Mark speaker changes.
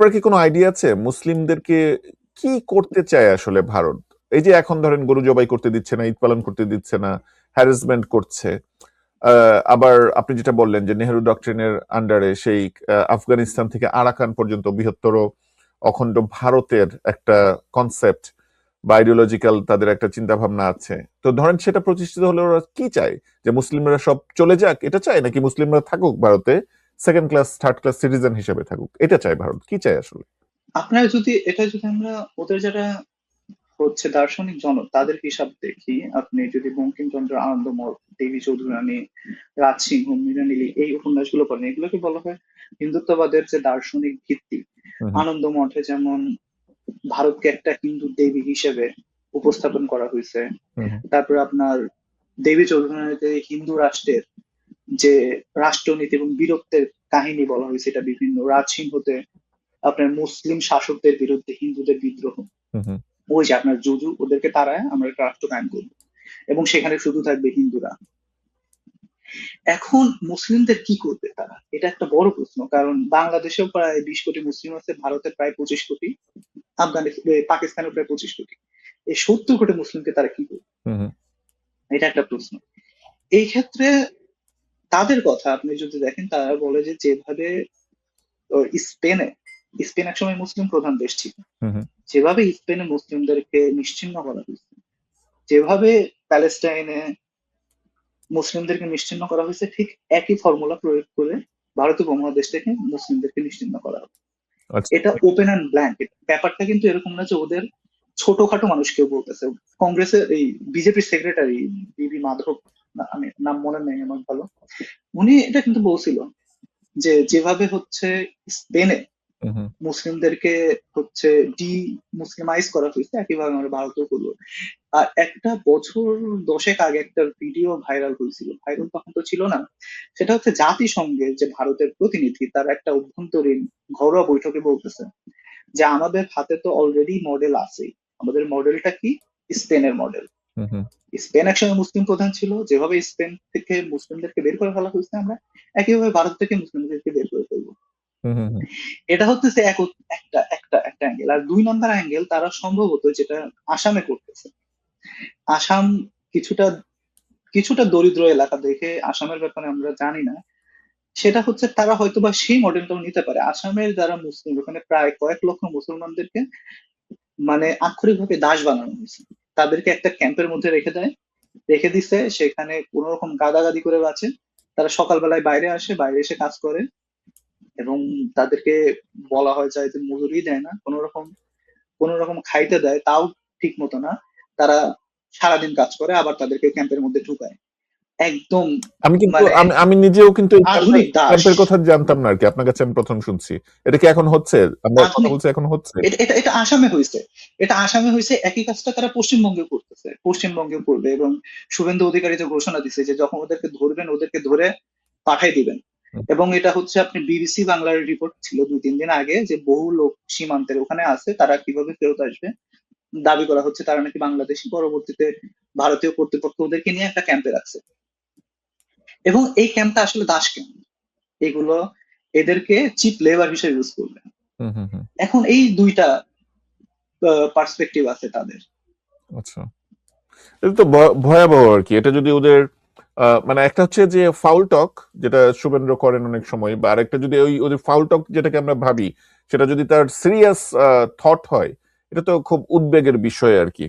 Speaker 1: আপনার কি কোনো আইডিয়া আছে মুসলিমদেরকে কি করতে চায় আসলে ভারত? এই যে এখন ধরেন গরু জবাই করতে দিচ্ছে না, ঈদ পালন করতে দিচ্ছে না, হ্যারাসমেন্ট করছে। আবার আপনি যেটা বললেন যে নেহেরু ডক্ট্রিনের আন্ডারে সেই আফগানিস্তান থেকে আরাকান পর্যন্ত বৃহত্তর অখণ্ড ভারতের একটা কনসেপ্ট বা আইডিওলজিক্যাল তাদের একটা চিন্তা ভাবনা আছে। তো ধরেন সেটা প্রতিষ্ঠিত হলে ওরা কি চায়? যে মুসলিমরা সব চলে যাক এটা চায়, নাকি মুসলিমরা থাকুক ভারতে, second class third class citizen হিসেবে থাকুক, এটা চায় ভারত? কি চায় আসলে?
Speaker 2: যদি আমরা ওদের যারা হচ্ছে দার্শনিক জনক তাদের হিসাব দেখি, আপনি যদি বঙ্কিমচন্দ্র আনন্দমঠ, দেবী চৌধুরানী, রাজসিংহ, মৃণালিনী এই উপন্যাসগুলো পড়েন, এগুলোকে বলা হয় হিন্দুত্ববাদের যে দার্শনিক ভিত্তি।
Speaker 1: হুম হুম
Speaker 2: আনন্দমঠে যেমন ভারতকে একটা হিন্দু দেবী হিসেবে উপস্থাপন করা হয়েছে।
Speaker 1: হুম
Speaker 2: তারপরে আপনার দেবী চৌধুরানীতে হিন্দু রাষ্ট্রের যে রাষ্ট্রনীতি এবং বীরত্বের কাহিনী বলা হয়েছে, এটা বিভিন্ন। রাজসিংহতে আপনার মুসলিম শাসকদের বিরুদ্ধে হিন্দুদের বিদ্রোহ,
Speaker 1: হুম হুম
Speaker 2: ওই যে আপনার যুজু, ওদেরকে তারায় আমরা একটা রাষ্ট্র কায়েম করবো এবং সেখানে শুধু থাকবে হিন্দুরা। এখন মুসলিমদের কি করবে তারা, এটা একটা বড় প্রশ্ন। কারণ বাংলাদেশেও প্রায় 20 কোটি মুসলিম আছে, ভারতে প্রায় 25 কোটি, আফগানিস্তান পাকিস্তানের প্রায় 25 কোটি। এই 70 কোটি মুসলিমকে তারা কি করবে,
Speaker 1: হুম হুম
Speaker 2: এটা একটা প্রশ্ন। এই ক্ষেত্রে তাদের কথা আপনি যদি দেখেন, তারা বলে যে যেভাবে স্পেনে, স্পেন একসময় মুসলিম প্রধান দেশ ছিল,
Speaker 1: হুম হুম
Speaker 2: যেভাবে স্পেনে মুসলিমদেরকে নিশ্চিহ্ন করা হয়েছে, যেভাবে প্যালেস্টাইনে মুসলিমদেরকে নিশ্চিহ্ন করা হয়েছে, ঠিক একই ফর্মুলা প্রয়োগ করে ভারতীয় উপমহাদেশ থেকে মুসলিমদেরকে নিশ্চিহ্ন করা হবে।
Speaker 1: আচ্ছা।
Speaker 2: এটা ওপেন অ্যান্ড ব্ল্যাঙ্ক। ব্যাপারটা কিন্তু এরকম না যে ওদের ছোটখাটো মানুষ কেউ বলতেছে। কংগ্রেসের এই বিজেপির সেক্রেটারি বিবি মাধব, আমি নাম মনে নেই আমার ভালো, উনি এটা কিন্তু বলছিল যে যেভাবে হচ্ছে স্পেনে
Speaker 1: হুম হুম
Speaker 2: মুসলিমদেরকে হচ্ছে ডি মুসলিমাইজ করা হয়েছে, একইভাবে আমরা ভারতেও করবো। আর একটা বছর 10 আগে একটা ভিডিও ভাইরাল হয়েছিল, ভাইরাল তখন তো ছিল না, সেটা হচ্ছে জাতিসংঘের যে ভারতের প্রতিনিধি তার একটা অভ্যন্তরীণ ঘরোয়া বৈঠকে বলতেছে যে আমাদের হাতে তো অলরেডি মডেল আছে। আমাদের মডেলটা কি? স্পেনের মডেল।
Speaker 1: হুম হুম
Speaker 2: স্পেন একসময় মুসলিম প্রধান ছিল, যেভাবে স্পেন থেকে মুসলিমদেরকে বের করে ফেলা হয়েছে, আমরা একইভাবে ভারত থেকে মুসলিমদেরকে বের করে ফেলবো।
Speaker 1: হুম হুম হুম
Speaker 2: এটা হচ্ছে একটা একটা একটা অ্যাঙ্গেল। আর 2 নম্বর অ্যাঙ্গেল তারা সম্ভবত যেটা আসামে করতেছে, আসাম কিছুটা কিছুটা দরিদ্র এলাকা দেখে আসামের ব্যাপারে আমরা জানি না, সেটা হচ্ছে তারা হয়তো বা সেই মডেলটাও নিতে পারে। আসামের যারা মুসলিম, ওখানে প্রায় কয়েক লক্ষ মুসলমানদেরকে মানে আক্ষরিকভাবে দাস বানানো হয়েছে। তাদেরকে একটা ক্যাম্পের মধ্যে রেখে দিছে, সেখানে কোন রকম গাদাগাদি করে বাঁচে। তারা সকালবেলায় বাইরে আসে, বাইরে এসে কাজ করে, এবং তাদেরকে বলা হয় যে মজুরি দেয় না, কোন রকম খাইতে দেয় তাও ঠিক মতো না। তারা সারাদিন কাজ করে, আবার তাদেরকে ক্যাম্পের মধ্যে ঢুকায় একদম।
Speaker 1: আমি কিন্তু
Speaker 2: মানে
Speaker 1: আমি নিজেও কিন্তু এই
Speaker 2: আধুনিক দাস।
Speaker 1: ক্যাম্পের কথা জানতাম না আর কি, আপনার কাছে আমি প্রথম শুনছি। এটা কি এখন হচ্ছে? আমরা কথা
Speaker 2: আধুনিক
Speaker 1: বলছি এখন হচ্ছে?
Speaker 2: এটা এটা এটা আসামে হয়েছে। এটা আসামে হয়েছে, একই কাজটা তারা পশ্চিমবঙ্গে করতেছে, পশ্চিমবঙ্গে করবে। এবং শুভেন্দু অধিকারী তো ঘোষণা দিছে যে যখন ওদেরকে ধরবেন, ওদেরকে ধরে পাঠাই দিবেন।
Speaker 1: হুম
Speaker 2: এবং এটা হচ্ছে আপনি বিবিসি বাংলার রিপোর্ট ছিল 2-3 দিন আগে, যে বহু লোক সীমান্তের ওখানে আছে, তারা কিভাবে ফেরত আসবে। দাবি করা হচ্ছে তারা নাকি বাংলাদেশি, পরবর্তীতে ভারতীয় কর্তৃপক্ষ ওদেরকে নিয়ে একটা ক্যাম্পে রাখছে। এবং এই ক্যাম্পটা আসলে দাস ক্যাম্প। এগুলো এদেরকে চিপ লেবার হিসেবে ইউজ করবে।
Speaker 1: হুম হুম হুম।
Speaker 2: এখন এই দুইটা পার্সপেক্টিভ আছে তাদের।
Speaker 1: আচ্ছা, এটা তো ভয়াবহ আর কি। এটা যদি ওদের মানে একটা হচ্ছে যে ফাউল টক, যেটা শুভেন্দ্র করেন অনেক সময়, বা আরেকটা যদি ওই ওদের ফাউল টক যেটাকে আমরা ভাবি, সেটা যদি তার সিরিয়াস থট হয়, এটা তো খুব উদ্বেগের বিষয় আর কি।